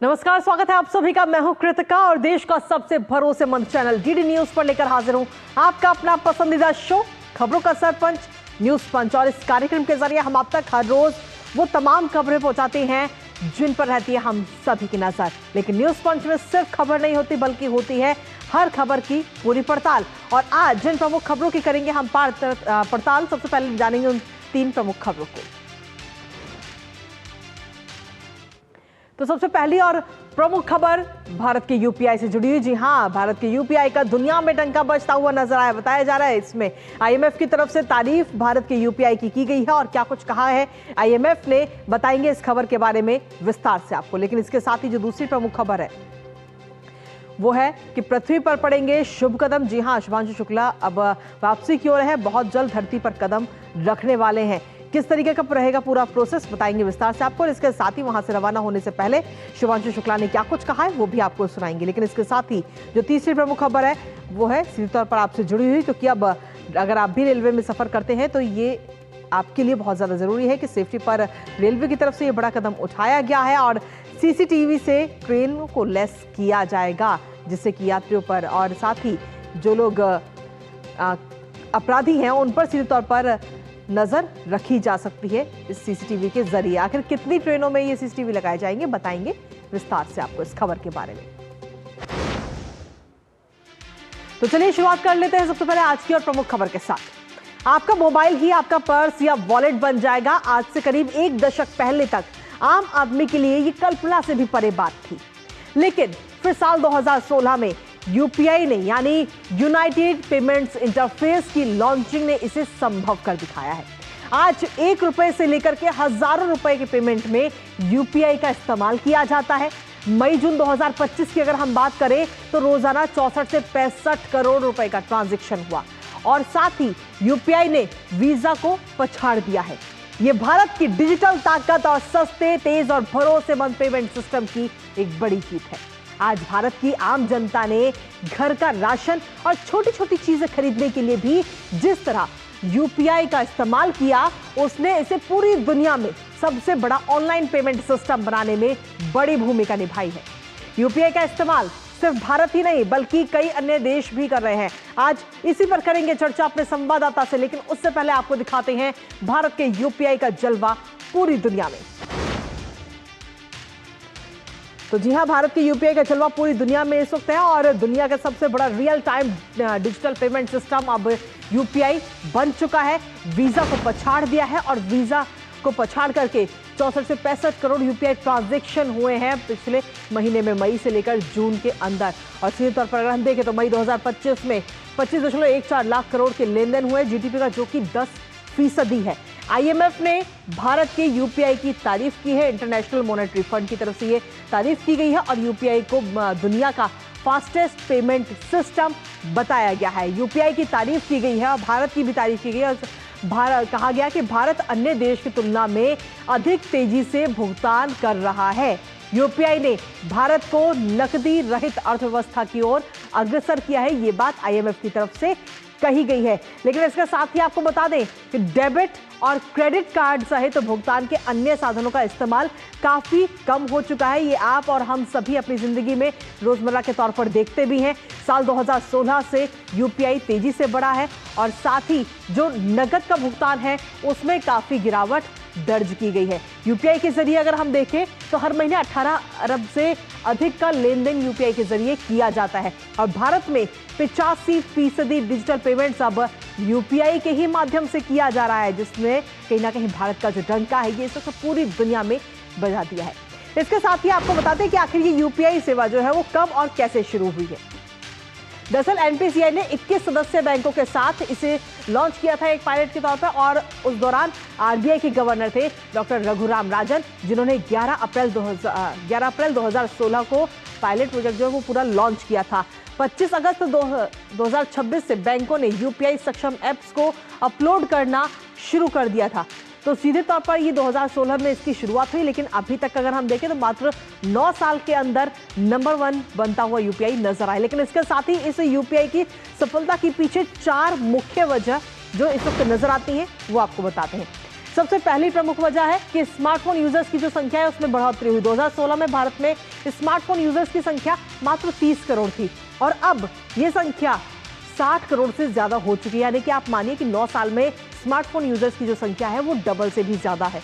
नमस्कार, स्वागत है आप सभी का। मैं हूं कृतिका और देश का सबसे भरोसेमंद चैनल डीडी न्यूज पर लेकर हाजिर हूं आपका अपना पसंदीदा शो खबरों का सरपंच न्यूज पंच। और इस कार्यक्रम के जरिए हम आप तक हर रोज वो तमाम खबरें पहुंचाते हैं जिन पर रहती है हम सभी की नजर। लेकिन न्यूज पंच में सिर्फ खबर नहीं होती बल्कि होती है हर खबर की पूरी पड़ताल। और आज जिन प्रमुख खबरों की करेंगे हम पड़ताल, सबसे पहले जानेंगे उन 3 प्रमुख खबरों को। तो सबसे पहली और प्रमुख खबर भारत के यूपीआई से जुड़ी हुई। जी हां, भारत के यूपीआई का दुनिया में डंका बजता हुआ नजर आया। बताया जा रहा है इसमें आईएमएफ की तरफ से तारीफ भारत के यूपीआई की गई है। और क्या कुछ कहा है आईएमएफ ने, बताएंगे इस खबर के बारे में विस्तार से आपको। लेकिन इसके साथ ही जो दूसरी प्रमुख खबर है वो है कि पृथ्वी पर पड़ेंगे शुभ कदम। जी हां, शुभांशु शुक्ला अब वापसी की ओर है, बहुत जल्द धरती पर कदम रखने वाले हैं। किस तरीके का रहेगा पूरा प्रोसेस, बताएंगे विस्तार से आपको। इसके साथ ही वहां से रवाना होने से पहले शुभांशु शुक्ला ने क्या कुछ कहा है वो भी आपको सुनाएंगे। लेकिन इसके साथ ही जो तीसरी प्रमुख खबर है वो है सीधे तौर पर आपसे जुड़ी हुई, क्योंकि अब अगर आप भी रेलवे में सफर करते हैं तो ये आपके लिए बहुत ज्यादा जरूरी है कि सेफ्टी पर रेलवे की तरफ से ये बड़ा कदम उठाया गया है। और सीसीटीवी से ट्रेनों को लेस किया जाएगा, जिससे कि यात्रियों पर और साथ ही जो लोग अपराधी हैं उन पर सीधे तौर पर नजर रखी जा सकती है इस सीसीटीवी के जरिए। आखिर कितनी ट्रेनों में ये सीसीटीवी लगाए जाएंगे, बताएंगे विस्तार से आपको इस खबर के बारे में। तो चलिए शुरुआत कर लेते हैं सबसे पहले आज की और प्रमुख खबर के साथ। आपका मोबाइल ही आपका पर्स या वॉलेट बन जाएगा। आज से करीब 1 दशक पहले तक आम आदमी के लिए ये कल्पना से भी परे बात थी। लेकिन फिर साल 2016 में यूपीआई ने यानी यूनाइटेड पेमेंट्स इंटरफेस की लॉन्चिंग ने इसे संभव कर दिखाया है। आज 1 रुपए से लेकर के हजारों रुपए के पेमेंट में यूपीआई का इस्तेमाल किया जाता है। मई जून 2025 की अगर हम बात करें तो रोजाना 64 से 65 करोड़ रुपए का ट्रांजैक्शन हुआ। और साथ ही यूपीआई ने वीजा को पछाड़ दिया है। यह भारत की डिजिटल ताकत और सस्ते, तेज और भरोसेमंद पेमेंट सिस्टम की एक बड़ी जीत है। आज भारत की आम जनता ने घर का राशन और छोटी छोटी चीजें खरीदने के लिए भी जिस तरह यूपीआई का इस्तेमाल किया, उसने इसे पूरी दुनिया में सबसे बड़ा ऑनलाइन पेमेंट सिस्टम बनाने में बड़ी भूमिका निभाई है। यूपीआई का इस्तेमाल सिर्फ भारत ही नहीं बल्कि कई अन्य देश भी कर रहे हैं। आज इसी पर करेंगे चर्चा अपने संवाददाता से, लेकिन उससे पहले आपको दिखाते हैं भारत के यूपीआई का जलवा पूरी दुनिया में। तो जी हां, भारत के यूपीआई का जलवा पूरी दुनिया में इस वक्त है और दुनिया का सबसे बड़ा real time digital payment system अब यूपीआई बन चुका है। वीजा को पछाड़ दिया है और वीजा को पछाड़ करके 64 से 65 करोड़ यूपीआई ट्रांजैक्शन हुए हैं पिछले महीने में, मई से लेकर जून के अंदर। और सीधे तौर पर अगर हम देखें तो मई 2025 में 25.14 लाख करोड़ के लेन देन हुए, जीडीपी का जो कि 10% है। आईएमएफ ने भारत के यूपीआई की तारीफ की है। इंटरनेशनल मॉनेटरी फंड की तरफ से ये तारीफ की गई है और यूपीआई को दुनिया का फास्टेस्ट पेमेंट सिस्टम बताया गया है। यूपीआई की तारीफ की गई है और भारत की भी तारीफ की गई है। कहा गया कि भारत अन्य देश की तुलना में अधिक तेजी से भुगतान कर रहा है। यूपीआई ने भारत को नकदी रहित अर्थव्यवस्था की ओर अग्रसर किया है, ये बात आईएमएफ की तरफ से कही गई है। लेकिन इसके साथ ही आपको बता दें कि डेबिट और क्रेडिट कार्ड सहित भुगतान के अन्य साधनों का इस्तेमाल काफी कम हो चुका है। ये आप और हम सभी अपनी जिंदगी में रोजमर्रा के तौर पर देखते भी हैं। साल 2016 से यूपीआई तेजी से बढ़ा है और साथ ही जो नकद का भुगतान है उसमें काफी गिरावट दर्ज की गई है। यूपीआई के जरिए अगर हम देखें तो हर महीने 18 अरब से अधिक का लेन देन यूपीआई के जरिए किया जाता है और भारत में 85% डिजिटल पेमेंट्स अब यूपीआई के ही माध्यम से किया जा रहा है, जिसमें कहीं ना कहीं भारत का जो डंका है ये सबसे पूरी दुनिया में बजा दिया है। इसके साथ ही आपको बताते हैं कि आखिर ये यूपीआई सेवा जो है वो कब और कैसे शुरू हुई है। दरअसल एनपीसीआई ने 21 सदस्य बैंकों के साथ इसे लॉन्च किया था एक पायलट के तौर पर और उस दौरान आरबीआई के गवर्नर थे डॉक्टर रघुराम राजन, जिन्होंने 11 अप्रैल 2016 को पायलट प्रोजेक्ट जो है वो पूरा लॉन्च किया था। 25 अगस्त 2026 से बैंकों ने यूपीआई सक्षम ऐप्स को अपलोड करना शुरू कर दिया था। तो सीधे तौर पर ये 2016 में इसकी शुरुआत हुई, लेकिन अभी तक अगर हम देखें तो मात्र 9 साल के अंदर नंबर 1 बनता हुआ यूपीआई नजर आए। लेकिन इसके साथ ही इस यूपीआई की सफलता के पीछे 4 मुख्य वजह जो इस वक्त नजर आती हैं वो आपको बताते हैं। सबसे पहली प्रमुख वजह है कि स्मार्टफोन यूजर्स की जो संख्या है उसमें बढ़ोतरी हुई। 2016 में भारत में स्मार्टफोन यूजर्स की संख्या मात्र 30 करोड़ थी और अब यह संख्या 60 करोड़ से ज्यादा हो चुकी है। यानी कि आप मानिए कि 9 साल में स्मार्टफोन यूजर्स की जो संख्या है वो डबल से भी ज्यादा है।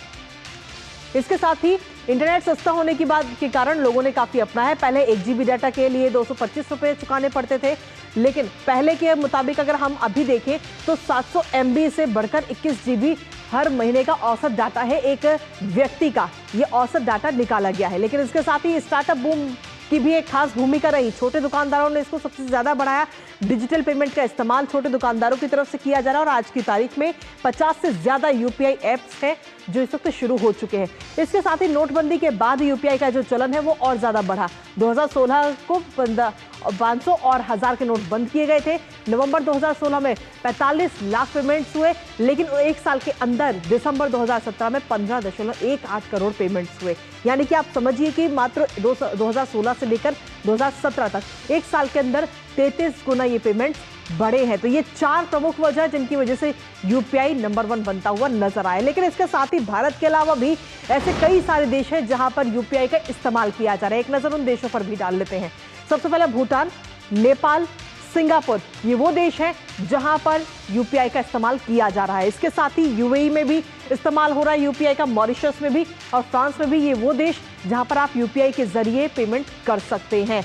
इसके साथ ही इंटरनेट सस्ता होने की बात के कारण लोगों ने काफी अपनाया है। पहले 1 GB डाटा के लिए 225 रुपए चुकाने पड़ते थे, लेकिन पहले के मुताबिक अगर हम अभी देखें तो 700 MB से बढ़कर 21 GB हर महीने का औसत डाटा है एक व्यक्ति का, ये औसत डाटा निकाला गया है। लेकिन इसके साथ ही स्टार्टअप बूम की भी एक खास भूमिका रही। छोटे दुकानदारों ने इसको सबसे ज्यादा बढ़ाया। डिजिटल पेमेंट का इस्तेमाल छोटे दुकानदारों की तरफ से किया जा रहा है और आज की तारीख में 50 से ज्यादा UPI ऐप्स हैं जो इस वक्त शुरू हो चुके हैं। इसके साथ ही नोटबंदी के बाद UPI का जो चलन है वो और ज्यादा बढ़ा। 2016 को 500 और 1000 के नोट बंद किए गए थे। नवंबर 2016 में 45 लाख पेमेंट्स हुए, लेकिन एक साल के अंदर दिसंबर 2017 में 15.18 करोड़ पेमेंट्स हुए। यानी कि आप समझिए कि मात्र 2016 से लेकर 2017 तक एक साल के अंदर 33 गुना ये पेमेंट्स बढ़े हैं। तो ये 4 प्रमुख वजह जिनकी वजह से UPI नंबर 1 बनता हुआ नजर आया। लेकिन इसके साथ ही भारत के अलावा भी ऐसे कई सारे देश हैं जहां पर UPI का इस्तेमाल किया जा रहा है। एक नजर उन देशों पर भी डाल लेते हैं। सबसे पहले भूटान, नेपाल, सिंगापुर, ये वो देश हैं जहां पर UPI का इस्तेमाल किया जा रहा है। इसके साथ ही UAE में भी इस्तेमाल हो रहा है UPI का, मॉरिशस में भी और फ्रांस में भी, ये वो देश जहां पर आप UPI के जरिए पेमेंट कर सकते हैं।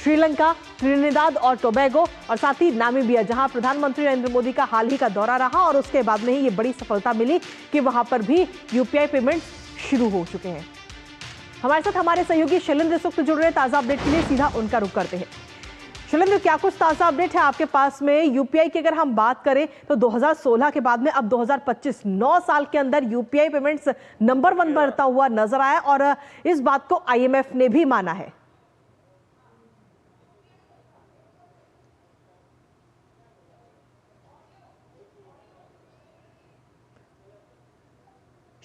श्रीलंका, त्रिनिदाद और टोबैगो और साथ ही नामीबिया, जहां प्रधानमंत्री नरेंद्र मोदी का हाल ही का दौरा रहा और उसके बाद में ही ये बड़ी सफलता मिली कि वहां पर भी UPI पेमेंट शुरू हो चुके हैं। हमारे साथ हमारे सहयोगी शैलेंद्र इस वक्त जुड़ रहे हैं ताजा अपडेट के लिए, सीधा उनका रुख करते हैं। शैलेंद्र, क्या कुछ ताजा अपडेट है आपके पास में? UPI की अगर हम बात करें तो 2016 के बाद में अब 2025 9 साल के अंदर UPI पेमेंट्स नंबर 1 बढ़ता हुआ नजर आया और इस बात को IMF ने भी माना है।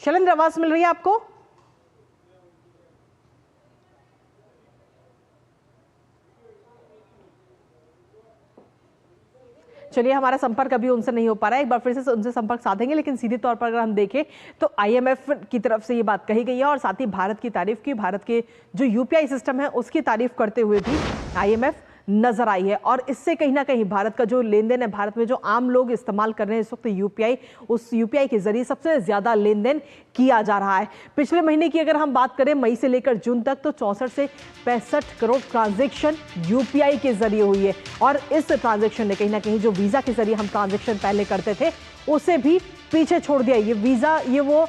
शैलेंद्र, आवाज मिल रही है आपको? चलिए, हमारा संपर्क अभी उनसे नहीं हो पा रहा है, एक बार फिर से उनसे संपर्क साधेंगे। लेकिन सीधे तौर पर अगर हम देखें तो IMF की तरफ से ये बात कही गई है और साथ ही भारत की तारीफ की, भारत के जो UPI सिस्टम है उसकी तारीफ करते हुए भी IMF नजर आई है। और इससे कहीं ना कहीं भारत का जो लेन देन है, भारत में जो आम लोग इस्तेमाल कर रहे हैं इस वक्त UPI, उस UPI के जरिए सबसे ज्यादा लेन देन किया जा रहा है। पिछले महीने की अगर हम बात करें, मई से लेकर जून तक, तो 64 से 65 करोड़ ट्रांजैक्शन UPI के जरिए हुई है। और इस ट्रांजैक्शन ने कहीं ना कहीं जो वीजा के जरिए हम ट्रांजैक्शन पहले करते थे उसे भी पीछे छोड़ दिया। ये वीजा, ये वो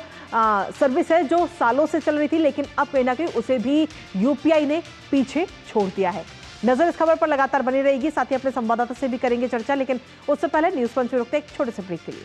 सर्विस है जो सालों से चल रही थी, लेकिन अब कहीं ना कहीं उसे भी UPI ने पीछे छोड़ दिया है। नजर इस खबर पर लगातार बनी रहेगी, साथ ही अपने संवाददाता से भी करेंगे चर्चा। लेकिन उससे पहले न्यूज पंच में रुकते एक छोटे से ब्रेक के लिए।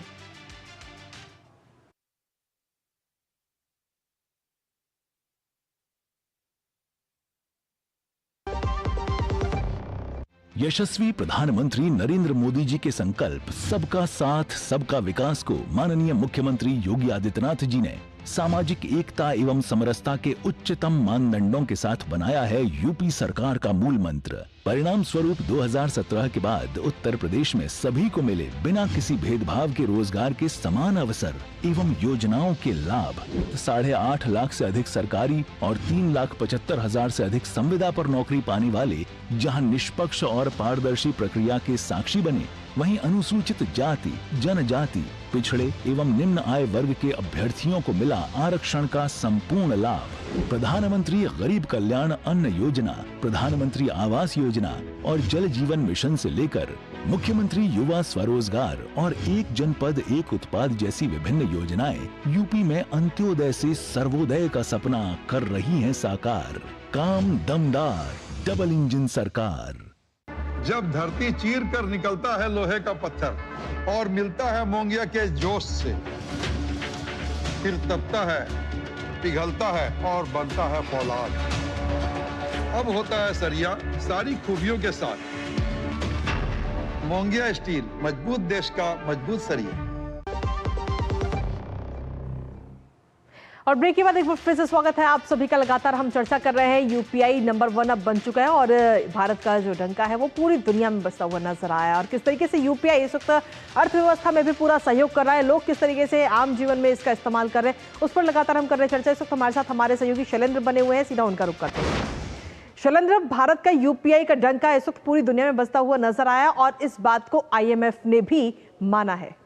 यशस्वी प्रधानमंत्री नरेंद्र मोदी जी के संकल्प सबका साथ सबका विकास को माननीय मुख्यमंत्री योगी आदित्यनाथ जी ने सामाजिक एकता एवं समरसता के उच्चतम मानदंडों के साथ बनाया है यूपी सरकार का मूल मंत्र। परिणाम स्वरूप 2017 के बाद उत्तर प्रदेश में सभी को मिले बिना किसी भेदभाव के रोजगार के समान अवसर एवं योजनाओं के लाभ। 8.5 लाख से अधिक सरकारी और 3,75,000 से अधिक संविदा पर नौकरी पाने वाले जहां निष्पक्ष और पारदर्शी प्रक्रिया के साक्षी बने, वहीं अनुसूचित जाति, जनजाति, पिछड़े एवं निम्न आय वर्ग के अभ्यर्थियों को मिला आरक्षण का संपूर्ण लाभ। प्रधानमंत्री गरीब कल्याण अन्न योजना, प्रधानमंत्री आवास योजना और जल जीवन मिशन से लेकर मुख्यमंत्री युवा स्वरोजगार और एक जनपद एक उत्पाद जैसी विभिन्न योजनाएं यूपी में अंत्योदय से सर्वोदय का सपना कर रही हैं साकार। काम दमदार, डबल इंजन सरकार। जब धरती चीर कर निकलता है लोहे का पत्थर और मिलता है मोंगिया के जोश से, फिर तपता है, पिघलता है और बनता है फौलाद। अब होता है सरिया सारी खूबियों के साथ। मोंगिया स्टील, मजबूत देश का मजबूत सरिया। और ब्रेक के बाद एक बार फिर से स्वागत है आप सभी का। लगातार हम चर्चा कर रहे हैं, यूपीआई नंबर 1 अब बन चुका है और भारत का जो डंका है वो पूरी दुनिया में बसता हुआ नजर आया। और किस तरीके से यूपीआई इस वक्त अर्थव्यवस्था में भी पूरा सहयोग कर रहा है, लोग किस तरीके से आम जीवन में इसका इस्तेमाल कर रहे हैं, उस पर लगातार हम कर रहे हैं चर्चा। इस वक्त हमारे साथ हमारे सहयोगी शैलेंद्र बने हुए हैं, सीधा उनका रुख करते हैं। शैलेंद्र, भारत का यूपीआई का डंका इस वक्त पूरी दुनिया में बसता हुआ नजर आया और इस बात को IMF ने भी माना है।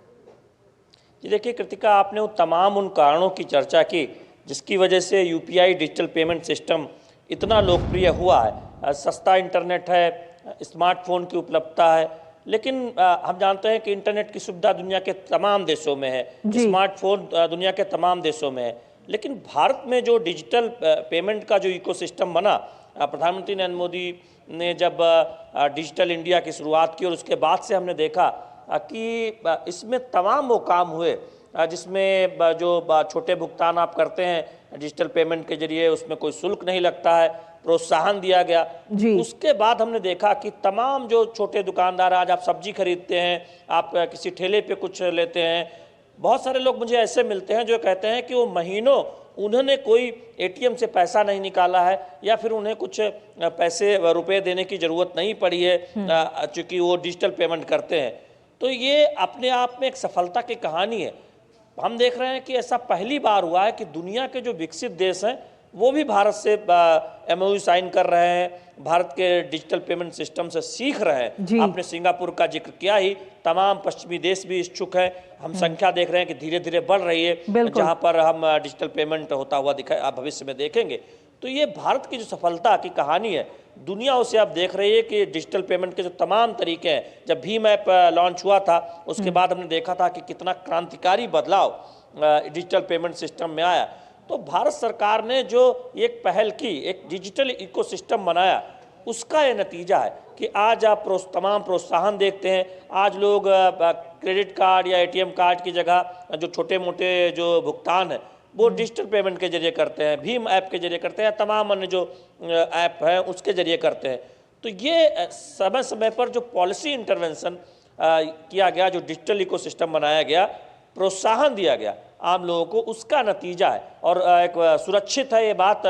जी देखिए कृतिका, आपने उन कारणों की चर्चा की जिसकी वजह से यूपीआई डिजिटल पेमेंट सिस्टम इतना लोकप्रिय हुआ है। सस्ता इंटरनेट है, स्मार्टफोन की उपलब्धता है, लेकिन हम जानते हैं कि इंटरनेट की सुविधा दुनिया के तमाम देशों में है, स्मार्टफोन दुनिया के तमाम देशों में है, लेकिन भारत में जो डिजिटल पेमेंट का जो इकोसिस्टम बना, प्रधानमंत्री नरेंद्र मोदी ने जब डिजिटल इंडिया की शुरुआत की और उसके बाद से हमने देखा कि इसमें तमाम वो काम हुए जिसमें जो छोटे भुगतान आप करते हैं डिजिटल पेमेंट के जरिए, उसमें कोई शुल्क नहीं लगता है, प्रोत्साहन दिया गया। उसके बाद हमने देखा कि तमाम जो छोटे दुकानदार, आज आप सब्जी खरीदते हैं, आप किसी ठेले पे कुछ लेते हैं, बहुत सारे लोग मुझे ऐसे मिलते हैं जो कहते हैं कि वो महीनों उन्होंने कोई ATM से पैसा नहीं निकाला है या फिर उन्हें कुछ रुपए देने की ज़रूरत नहीं पड़ी है चूँकि वो डिजिटल पेमेंट करते हैं। तो ये अपने आप में एक सफलता की कहानी है। हम देख रहे हैं कि ऐसा पहली बार हुआ है कि दुनिया के जो विकसित देश हैं वो भी भारत से MOU साइन कर रहे हैं, भारत के डिजिटल पेमेंट सिस्टम से सीख रहे हैं। आपने सिंगापुर का जिक्र किया ही, तमाम पश्चिमी देश भी इच्छुक हैं। हम संख्या देख रहे हैं कि धीरे धीरे बढ़ रही है, जहां पर हम डिजिटल पेमेंट होता हुआ आप भविष्य में देखेंगे। तो ये भारत की जो सफलता की कहानी है, दुनिया उसे आप देख रही है कि डिजिटल पेमेंट के जो तमाम तरीके हैं, जब भीम ऐप लॉन्च हुआ था उसके बाद हमने देखा था कि कितना क्रांतिकारी बदलाव डिजिटल पेमेंट सिस्टम में आया। तो भारत सरकार ने जो एक पहल की, एक डिजिटल इकोसिस्टम बनाया, उसका ये नतीजा है कि आज आप तमाम प्रोत्साहन देखते हैं। आज लोग क्रेडिट कार्ड या ATM कार्ड की जगह जो छोटे मोटे जो भुगतान है वो डिजिटल पेमेंट के जरिए करते हैं, भीम ऐप के जरिए करते हैं, तमाम अन्य जो ऐप हैं उसके जरिए करते हैं। तो ये समय समय पर जो पॉलिसी इंटरवेंशन किया गया, जो डिजिटल इकोसिस्टम बनाया गया, प्रोत्साहन दिया गया आम लोगों को, उसका नतीजा है। और एक सुरक्षित है, ये बात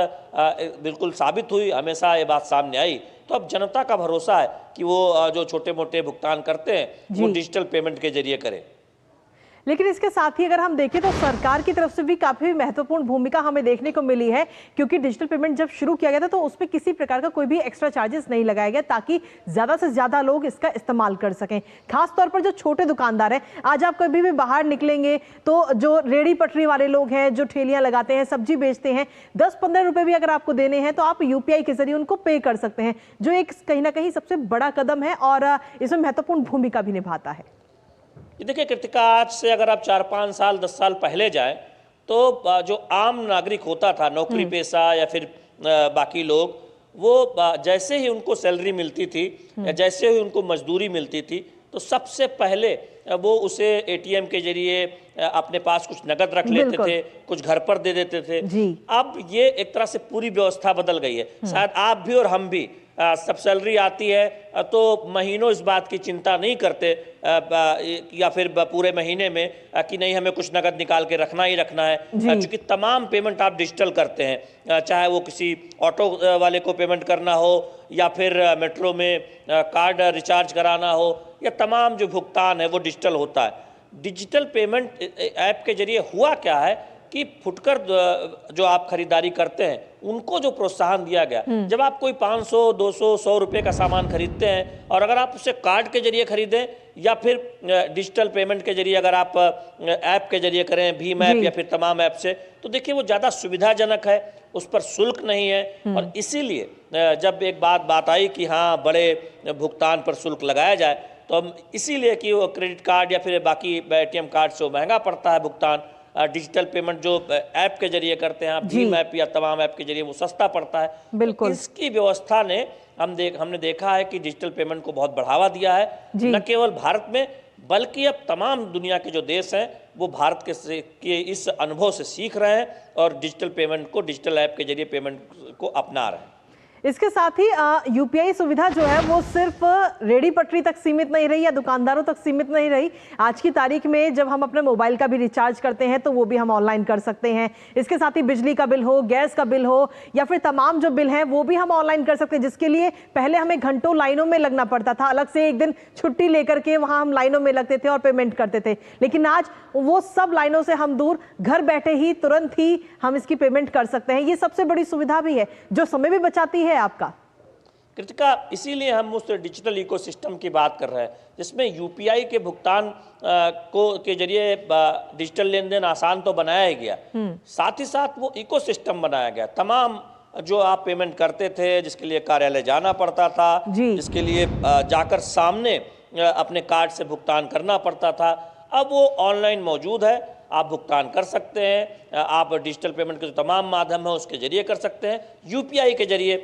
बिल्कुल साबित हुई, हमेशा ये बात सामने आई। तो अब जनता का भरोसा है कि वो जो छोटे मोटे भुगतान करते हैं वो डिजिटल पेमेंट के जरिए करें। लेकिन इसके साथ ही अगर हम देखें तो सरकार की तरफ से भी काफी महत्वपूर्ण भूमिका हमें देखने को मिली है, क्योंकि डिजिटल पेमेंट जब शुरू किया गया था तो उसमें किसी प्रकार का कोई भी एक्स्ट्रा चार्जेस नहीं लगाया गया ताकि ज्यादा से ज्यादा लोग इसका इस्तेमाल कर सकें। खास तौर पर जो छोटे दुकानदार हैं, आज आप कभी भी बाहर निकलेंगे तो जो रेड़ी पटरी वाले लोग हैं, जो ठेलियां लगाते हैं, सब्जी बेचते हैं, 10-15 रुपए भी अगर आपको देने हैं तो आप UPI के जरिए उनको पे कर सकते हैं, जो एक कहीं ना कहीं सबसे बड़ा कदम है और इसमें महत्वपूर्ण भूमिका भी निभाता है। ये देखिए कृतिका, आज से अगर आप 4-5 साल 10 साल पहले जाएं तो जो आम नागरिक होता था, नौकरी पेशा या फिर बाकी लोग, वो जैसे ही उनको सैलरी मिलती थी या जैसे ही उनको मजदूरी मिलती थी तो सबसे पहले वो उसे ATM के जरिए अपने पास कुछ नगद रख लेते थे, कुछ घर पर दे देते थे। अब ये एक तरह से पूरी व्यवस्था बदल गई है। शायद आप भी और हम भी सब सैलरी आती है तो महीनों इस बात की चिंता नहीं करते या फिर पूरे महीने में कि नहीं हमें कुछ नगद निकाल के रखना ही रखना है, क्योंकि तमाम पेमेंट आप डिजिटल करते हैं, चाहे वो किसी ऑटो वाले को पेमेंट करना हो या फिर मेट्रो में कार्ड रिचार्ज कराना हो, या तमाम जो भुगतान है वो डिजिटल होता है। डिजिटल पेमेंट ऐप के जरिए हुआ क्या है कि फुटकर जो आप खरीदारी करते हैं उनको जो प्रोत्साहन दिया गया, जब आप कोई 500, 200, 100 रुपए का सामान खरीदते हैं और अगर आप उसे कार्ड के जरिए खरीदें या फिर डिजिटल पेमेंट के जरिए अगर आप ऐप के जरिए करें, भीम ऐप या फिर तमाम ऐप से, तो देखिए वो ज़्यादा सुविधाजनक है, उस पर शुल्क नहीं है। और इसीलिए जब एक बात आई कि हाँ बड़े भुगतान पर शुल्क लगाया जाए, तो हम इसीलिए कि वो क्रेडिट कार्ड या फिर बाकी ATM कार्ड से महंगा पड़ता है भुगतान, डिजिटल पेमेंट जो ऐप के जरिए करते हैं आप, भीम ऐप या तमाम ऐप के जरिए, वो सस्ता पड़ता है। बिल्कुल। तो इसकी व्यवस्था ने हमने देखा है कि डिजिटल पेमेंट को बहुत बढ़ावा दिया है, न केवल भारत में बल्कि अब तमाम दुनिया के जो देश हैं वो भारत के इस अनुभव से सीख रहे हैं और डिजिटल पेमेंट को, डिजिटल ऐप के जरिए पेमेंट को अपना रहे हैं। इसके साथ ही यूपीआई सुविधा जो है वो सिर्फ रेडी पटरी तक सीमित नहीं रही या दुकानदारों तक सीमित नहीं रही। आज की तारीख में जब हम अपने मोबाइल का भी रिचार्ज करते हैं तो वो भी हम ऑनलाइन कर सकते हैं। इसके साथ ही बिजली का बिल हो, गैस का बिल हो या फिर तमाम जो बिल हैं वो भी हम ऑनलाइन कर सकते हैं, जिसके लिए पहले हमें घंटों लाइनों में लगना पड़ता था। अलग से एक दिन छुट्टी लेकर के वहां हम लाइनों में लगते थे और पेमेंट करते थे। लेकिन आज वो सब लाइनों से हम दूर, घर बैठे ही तुरंत ही हम इसकी पेमेंट कर सकते हैं। ये सबसे बड़ी सुविधा भी है जो समय भी बचाती है आपका। कृतिका, इसीलिए हम उस डिजिटल इकोसिस्टम की बात कर रहे हैं जिसमें यूपीआई के भुगतान के जरिए डिजिटल लेन देन आसान तो बनाया ही गया, साथ ही साथ वो इकोसिस्टम बनाया गया। तमाम जो आप पेमेंट करते थे, जिसके लिए कार्यालय जाना पड़ता था, जिसके लिए जाकर सामने अपने कार्ड से भुगतान करना पड़ता था, अब वो ऑनलाइन मौजूद है। आप भुगतान कर सकते हैं, आप डिजिटल पेमेंट के जो तमाम माध्यम है उसके जरिए कर सकते हैं। यूपीआई के जरिए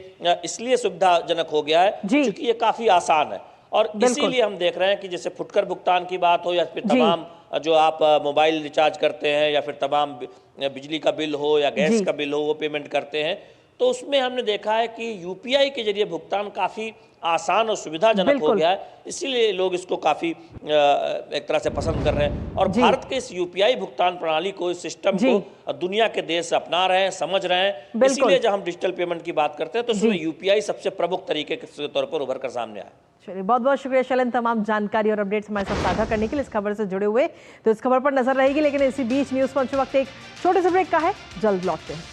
इसलिए सुविधाजनक हो गया है क्योंकि ये काफ़ी आसान है। और इसीलिए हम देख रहे हैं कि जैसे फुटकर भुगतान की बात हो या फिर तमाम जो आप मोबाइल रिचार्ज करते हैं या फिर तमाम बिजली का बिल हो या गैस का बिल हो वो पेमेंट करते हैं, तो उसमें हमने देखा है कि यूपीआई के जरिए भुगतान काफ़ी आसान और सुविधाजनक हो गया है। इसीलिए लोग इसको काफ़ी एक तरह से पसंद कर रहे हैं और भारत के इस यूपीआई भुगतान प्रणाली को, इस सिस्टम को दुनिया के देश अपना रहे हैं, समझ रहे हैं। इसीलिए जब हम डिजिटल पेमेंट की बात करते हैं तो उसमें यूपीआई सबसे प्रमुख तरीके के तौर पर उभर कर सामने आया। चलिए, बहुत बहुत शुक्रिया शैलेंद्र, तमाम जानकारी और अपडेट्स हमारे साथ साझा करने के लिए, इस खबर से जुड़े हुए। तो इस खबर पर नजर रहेगी, लेकिन इसी बीच न्यूज पंच वक्त एक छोटे से ब्रेक का है, जल्द लौटते हैं।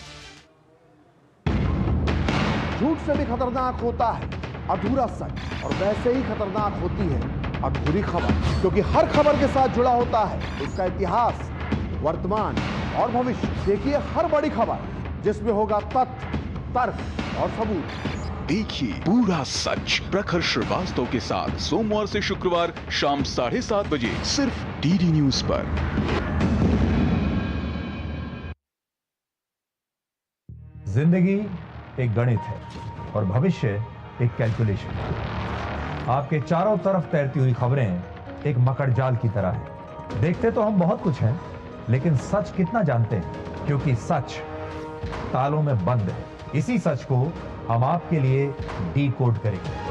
झूठ से भी खतरनाक होता है अधूरा सच, और वैसे ही खतरनाक होती है अधूरी खबर, क्योंकि हर खबर के साथ जुड़ा होता है उसका इतिहास, वर्तमान और भविष्य। देखिए हर बड़ी खबर जिसमें होगा तथ्य, तर्क और सबूत। देखिए पूरा सच प्रखर श्रीवास्तव के साथ सोमवार से शुक्रवार शाम 7:30 बजे सिर्फ डीडी न्यूज पर। जिंदगी एक गणित है और भविष्य एक कैलकुलेशन। आपके चारों तरफ तैरती हुई खबरें एक मकड़ जाल की तरह है। देखते तो हम बहुत कुछ हैं, लेकिन सच कितना जानते हैं, क्योंकि सच तालों में बंद है। इसी सच को हम आपके लिए डीकोड करेंगे।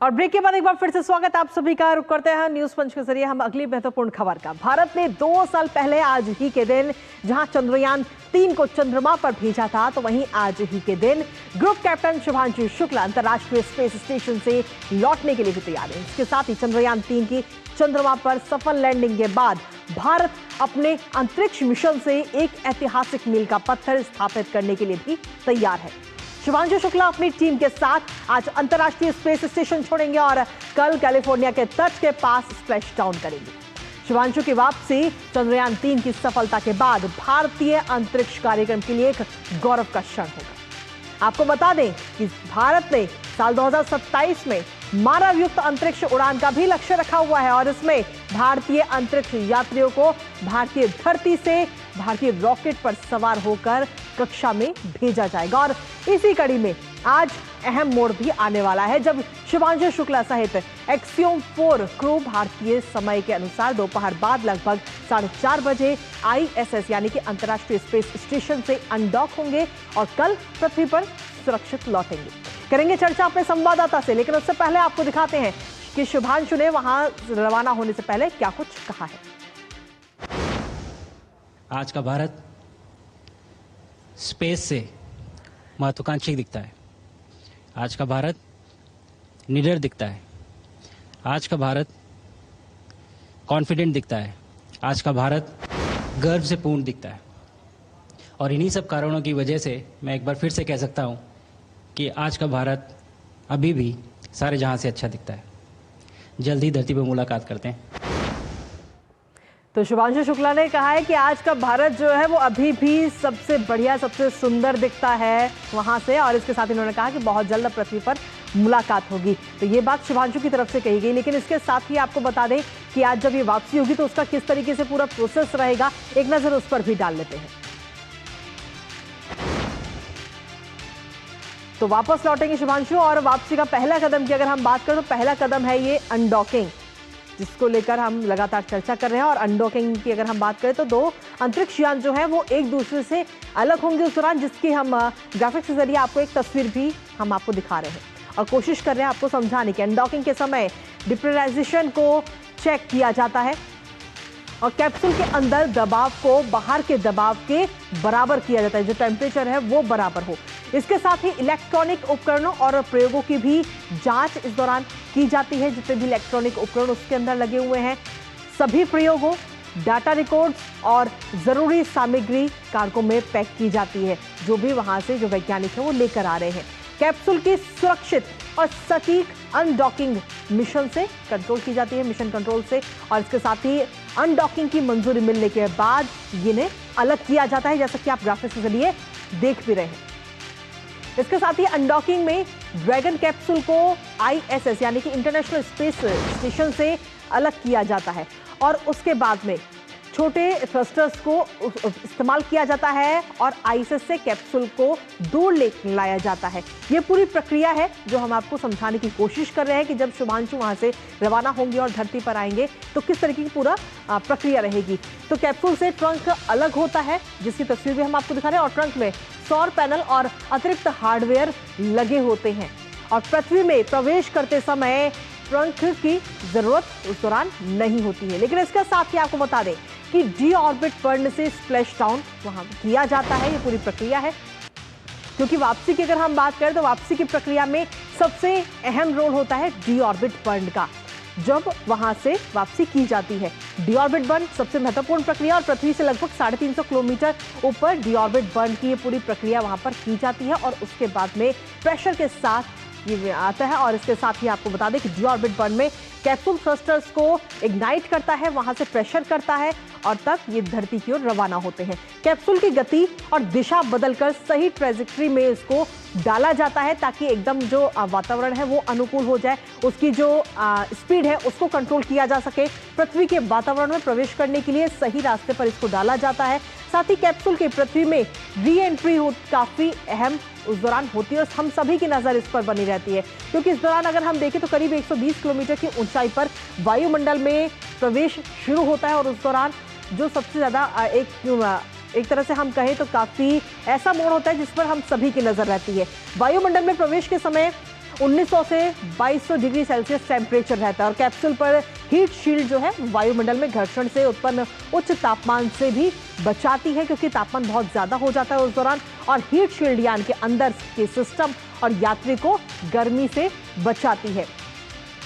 और ब्रेक के बाद एक बार फिर से स्वागत आप सभी का। रुक करते हैं न्यूज पंच के जरिए हम अगली महत्वपूर्ण खबर का। भारत ने 2 साल पहले आज ही के दिन जहां चंद्रयान 3 को चंद्रमा पर भेजा था, तो वहीं आज ही के दिन ग्रुप कैप्टन शुभांशु शुक्ला अंतर्राष्ट्रीय स्पेस स्टेशन से लौटने के लिए भी तैयार है। इसके साथ ही चंद्रयान 3 की चंद्रमा पर सफल लैंडिंग के बाद भारत अपने अंतरिक्ष मिशन से एक ऐतिहासिक मील का पत्थर स्थापित करने के लिए भी तैयार है। शुभांशु शुक्ला अपनी टीम के साथ आज अंतर्राष्ट्रीय स्पेस स्टेशन छोड़ेंगे और कल कैलिफोर्निया के तट के पास स्प्लैश डाउन करेंगे। शुभांशु की वापसी चंद्रयान 3 की सफलता के बाद भारतीय अंतरिक्ष कार्यक्रम के लिए एक गौरव का क्षण होगा। आपको बता दें कि भारत ने साल 2027 में मानव युक्त अंतरिक्ष उड़ान का भी लक्ष्य रखा हुआ है और इसमें भारतीय अंतरिक्ष यात्रियों को भारतीय धरती से भारतीय रॉकेट पर सवार होकर कक्षा में भेजा जाएगा। और इसी कड़ी में आज अहम मोड़ भी आने वाला है जब शुभांशु शुक्ला सहित एक्सियोम 4 क्रू भारतीय समय के अनुसार दोपहर बाद लगभग 4:30 बजे ISS यानी कि अंतर्राष्ट्रीय स्पेस स्टेशन से अनडॉक होंगे और कल पृथ्वी पर सुरक्षित लौटेंगे। करेंगे चर्चा अपने संवाददाता से, लेकिन उससे पहले आपको दिखाते हैं कि शुभांशु ने वहां रवाना होने से पहले क्या कुछ कहा है। आज का भारत स्पेस से महत्वाकांक्षी दिखता है। आज का भारत निडर दिखता है। आज का भारत कॉन्फिडेंट दिखता है। आज का भारत गर्व से पूर्ण दिखता है। और इन्हीं सब कारणों की वजह से मैं एक बार फिर से कह सकता हूं कि आज का भारत अभी भी सारे जहां से अच्छा दिखता है। जल्दी धरती पर मुलाकात करते हैं। तो शुभांशु शुक्ला ने कहा है कि आज का भारत जो है वो अभी भी सबसे बढ़िया, सबसे सुंदर दिखता है वहां से, और इसके साथ इन्होंने कहा कि बहुत जल्द पृथ्वी पर मुलाकात होगी। तो ये बात शुभांशु की तरफ से कही गई, लेकिन इसके साथ ही आपको बता दें कि आज जब ये वापसी होगी तो उसका किस तरीके से पूरा प्रोसेस रहेगा, एक नजर उस पर भी डाल लेते हैं। तो वापस लौटेंगे शुभांशु, और वापसी का पहला कदम की अगर हम बात करें तो पहला कदम है ये अनडॉकिंग, जिसको लेकर हम लगातार चर्चा कर रहे हैं। और अनडॉकिंग की अगर हम बात करें तो 2 अंतरिक्ष यान जो है वो एक दूसरे से अलग होंगे उस दौरान, जिसकी हम ग्राफिक्स के जरिए आपको एक तस्वीर भी हम आपको दिखा रहे हैं और कोशिश कर रहे हैं आपको समझाने की। अनडॉकिंग के समय डिप्रेशराइजेशन को चेक किया जाता है और कैप्सूल के अंदर दबाव को बाहर के दबाव के बराबर किया जाता है, जो टेम्परेचर है वो बराबर हो। इसके साथ ही इलेक्ट्रॉनिक उपकरणों और प्रयोगों की भी जांच इस दौरान की जाती है। जितने भी इलेक्ट्रॉनिक उपकरण उसके अंदर लगे हुए हैं, सभी प्रयोगों, डाटा रिकॉर्ड्स और जरूरी सामग्री कार्गो में पैक की जाती है, जो भी वहां से जो वैज्ञानिक है वो लेकर आ रहे हैं। कैप्सूल की सुरक्षित और सटीक अनडॉकिंग मिशन से कंट्रोल की जाती है, मिशन कंट्रोल से, और इसके साथ ही अनडॉकिंग की मंजूरी मिलने के बाद इन्हें अलग किया जाता है, जैसा कि आप ग्राफिक्स के जरिए देख भी रहे हैं। इसके साथ ही अनडॉकिंग में ड्रैगन कैप्सूल को ISS यानी कि इंटरनेशनल स्पेस स्टेशन से अलग किया जाता है और उसके बाद में छोटे थ्रस्टर्स को इस्तेमाल किया जाता है और ISS से कैप्सूल को दूर ले लाया जाता है। ये पूरी प्रक्रिया है जो हम आपको समझाने की कोशिश कर रहे हैं कि जब शुभांशु वहां से रवाना होंगे और धरती पर आएंगे तो किस तरीके की पूरा प्रक्रिया रहेगी। तो कैप्सूल से ट्रंक अलग होता है, जिसकी तस्वीर भी हम आपको दिखा रहे हैं, और ट्रंक में सौर पैनल और अतिरिक्त हार्डवेयर लगे होते हैं और पृथ्वी में प्रवेश करते समय ट्रंक की जरूरत उस दौरान नहीं होती है। लेकिन इसके साथ ही आपको बता दें कि डी ऑर्बिट बर्न से स्प्लैश डाउन वहां किया जाता है। ये पूरी प्रक्रिया है, क्योंकि वापसी की अगर हम बात करें तो वापसी की प्रक्रिया में सबसे अहम रोल होता है डी ऑर्बिट बर्न का, जब वहां से वापसी की जाती है। डी ऑर्बिट बर्न सबसे महत्वपूर्ण प्रक्रिया और पृथ्वी से लगभग 350 किलोमीटर ऊपर डी ऑर्बिट बर्न की ये पूरी प्रक्रिया वहां पर की जाती है और उसके बाद में प्रेशर के साथ ये आता है। और इसके साथ ही आपको बता दें कि डी ऑर्बिट बर्न में कैप्सूल थ्रस्टर्स को इग्नाइट करता है, वहां से प्रेशर करता है और तब ये धरती की ओर रवाना होते हैं। कैप्सूल की गति और दिशा बदलकर सही ट्रेजेक्टरी में इसको डाला जाता है ताकि एकदम जो वातावरण है वो अनुकूल हो जाए, उसकी जो स्पीड है उसको कंट्रोल किया जा सके। पृथ्वी के वातावरण में प्रवेश करने के लिए सही रास्ते पर इसको डाला जाता है। साथ ही कैप्सूल की पृथ्वी में री एंट्री काफी अहम उस दौरान होती है और हम सभी की नजर इस पर बनी रहती है, क्योंकि इस दौरान अगर हम देखें तो करीब 120 किलोमीटर की ऊंचाई पर वायुमंडल में प्रवेश शुरू होता है और उस दौरान जो सबसे ज्यादा एक तरह से हम कहें तो काफी ऐसा मोड़ होता है जिस पर हम सभी की नजर रहती है। वायुमंडल में प्रवेश के समय 1900 से 2200 डिग्री सेल्सियस टेम्परेचर रहता है और कैप्सूल पर हीट शील्ड जो है वायुमंडल में घर्षण से उत्पन्न उच्च तापमान से भी बचाती है, क्योंकि तापमान बहुत ज्यादा हो जाता है उस दौरान, और हीट शील्ड यान के अंदर के सिस्टम और यात्री को गर्मी से बचाती है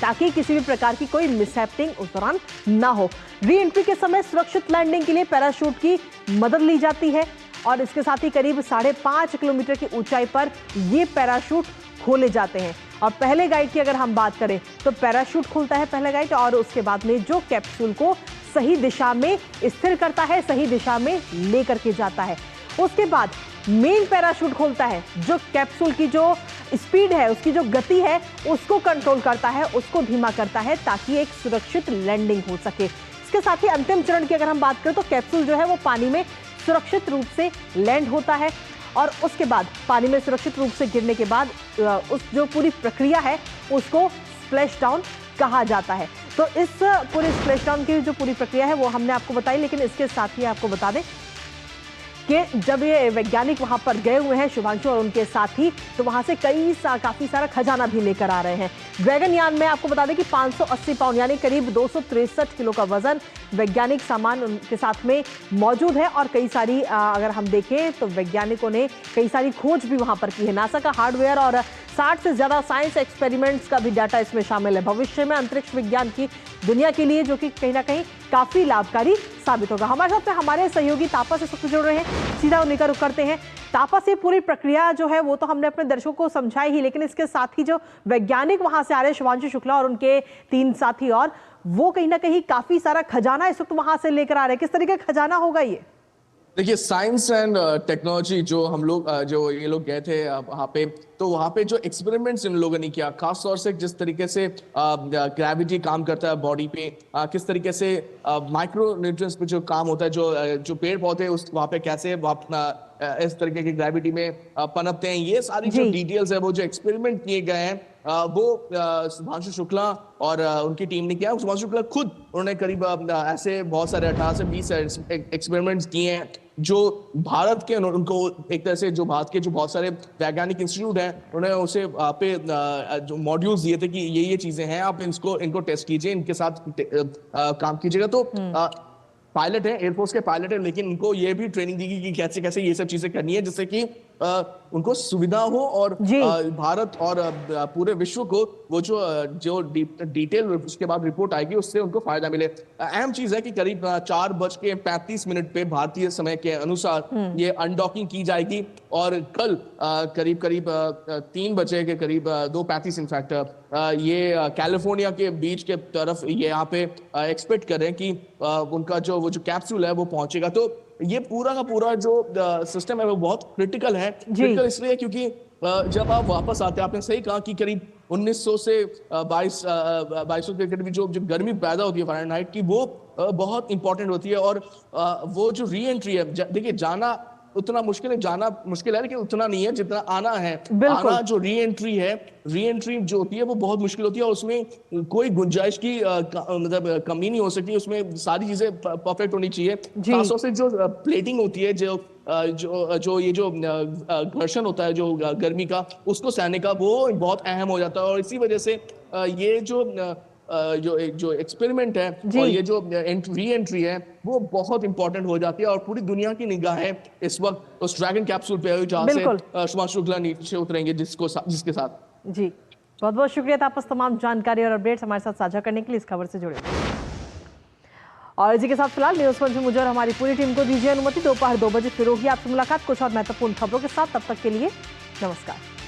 ताकि किसी भी प्रकार की कोई मिसहैपनिंग उस दौरान ना हो। री एंट्री के समय सुरक्षित लैंडिंग के लिए पैराशूट की मदद ली जाती है और इसके साथ ही करीब 5.5 किलोमीटर की ऊंचाई पर ये पैराशूट खोले जाते हैं। और पहले गाइड की अगर हम बात करें तो पैराशूट खुलता है पहले गाइड, और उसके बाद में जो कैप्सूल को सही दिशा में स्थिर करता है, सही दिशा में लेकर के जाता है। उसके बाद मेन पैराशूट खोलता है जो कैप्सूल की जो स्पीड है, उसकी जो गति है उसको कंट्रोल करता है, उसको धीमा करता है ताकि एक सुरक्षित लैंडिंग हो सके। इसके साथ ही अंतिम चरण की अगर हम बात करें तो कैप्सूल जो है वो पानी में सुरक्षित रूप से लैंड होता है और उसके बाद पानी में सुरक्षित रूप से गिरने के बाद उस जो पूरी प्रक्रिया है उसको स्प्लैश डाउन कहा जाता है। तो इस पूरी स्प्लैश डाउन की जो पूरी प्रक्रिया है वो हमने आपको बताई, लेकिन इसके साथ ही आपको बता दें कि जब ये वैज्ञानिक वहां पर गए हुए हैं शुभांशु और उनके साथी, तो वहां से काफी सारा खजाना भी लेकर आ रहे हैं। ड्रैगन यान में आपको बता दें कि 580 पाउंड यानी करीब 263 किलो का वजन वैज्ञानिक सामान उनके साथ में मौजूद है और कई सारी अगर हम देखें तो वैज्ञानिकों ने कई सारी खोज भी वहां पर की है। नासा का हार्डवेयर और 60 से ज्यादा साइंस एक्सपेरिमेंट्स का भी डाटा इसमें शामिल है। भविष्य में अंतरिक्ष विज्ञान की दुनिया के लिए जो कि कहीं ना कहीं काफी लाभकारी साबित होगा। हमारे साथ में हमारे सहयोगी तापा से सबसे जुड़ रहे हैं, सीधा उन्हीं का रुख करते हैं। तापा से पूरी प्रक्रिया जो है वो तो हमने अपने दर्शकों को समझाई ही, लेकिन इसके साथ ही जो वैज्ञानिक वहां से आ रहे हैं शुभांशु शुक्ला और उनके 3 साथी, और वो कहीं ना कहीं काफी सारा खजाना इस वक्त वहां से लेकर आ रहे हैं। किस तरीके का खजाना होगा ये? देखिए, साइंस एंड टेक्नोलॉजी जो हम लोग जो ये लोग गए थे वहाँ पे, तो वहाँ पे जो एक्सपेरिमेंट्स इन लोगों ने किया, खास तौर से जिस तरीके से ग्रेविटी काम करता है बॉडी पे, किस तरीके से माइक्रो न्यूट्रिएंट्स पे जो काम होता है, जो पेड़ पौधे उस वहाँ पे कैसे इस तरीके की ग्रेविटी में पनपते हैं। ये सारी जो डिटेल्स है, वो जो एक्सपेरिमेंट किए गए हैं, वो सुभांशु शुक्ला और उनकी टीम ने किया। सुभांशु शुक्ला खुद उन्होंने करीब ऐसे बहुत सारे 18 से 20 एक्सपेरिमेंट्स किए हैं जो भारत के, उनको एक तरह से जो भारत के जो बहुत सारे वैज्ञानिक इंस्टीट्यूट हैं, उन्होंने उसे पे जो मॉड्यूल्स दिए थे कि ये चीजें हैं, आप इनको टेस्ट कीजिए, इनके साथ काम कीजिएगा। तो पायलट है, एयरफोर्स के पायलट है, लेकिन उनको ये भी ट्रेनिंग दी गई कि कैसे कैसे ये सब चीजें करनी है, जिससे कि उनको सुविधा हो और भारत और पूरे विश्व को वो जो डिटेल उसके बाद रिपोर्ट आएगी उससे उनको फायदा मिले। अहम चीज है कि करीब 4:35 पे भारतीय समय के अनुसार ये अनडॉकिंग की जाएगी और कल करीब 3 बजे के करीब 2:35 इनफैक्ट ये कैलिफोर्निया के बीच के तरफ ये यहाँ पे एक्सपेक्ट कर रहे हैं कि उनका जो कैप्सूल है वो पहुंचेगा। तो ये पूरा का पूरा जो सिस्टम है वो बहुत क्रिटिकल है। क्रिटिकल इसलिए क्योंकि जब आप वापस आते हैं, आपने सही कहा कि करीब 1900 से 2200 के करीब जो गर्मी पैदा होती है फ़ारेनहाइट की, वो बहुत इंपॉर्टेंट होती है। और वो जो री एंट्री है, देखिए जाना उतना मुश्किल है, जाना मुश्किल है, लेकिन उतना नहीं है जितना आना है। आना जो री एंट्री जो होती है वो बहुत मुश्किल होती है और उसमें कोई गुंजाइश की मतलब कमी नहीं हो सकती। उसमें सारी चीजें परफेक्ट होनी चाहिए। खासतौर से जो प्लेटिंग होती है, जो ये जो घर्षण होता है जो गर्मी का, उसको सहने का, वो बहुत अहम हो जाता है। और इसी वजह से ये जो एक्सपेरिमेंट है और ये जो री एंट्री है वो बहुत इंपॉर्टेंट हो जाती है। और पूरी दुनिया की निगाहें इस वक्त उस ड्रैगन कैप्सूल पे है जहां से सुभांशु शुक्ला नीचे उतरेंगे, जिसके साथ। जी बहुत बहुत शुक्रिया तापस, तमाम जानकारी और अपडेट्स हमारे साथ साझा करने के लिए, इस खबर से जुड़े। और इसी के साथ फिलहाल न्यूज़ वन से मुझे और हमारी पूरी टीम को दीजिए अनुमति। दोपहर 2 बजे फिर होगी आपसे मुलाकात कुछ और महत्वपूर्ण खबरों के साथ। तब तक के लिए नमस्कार।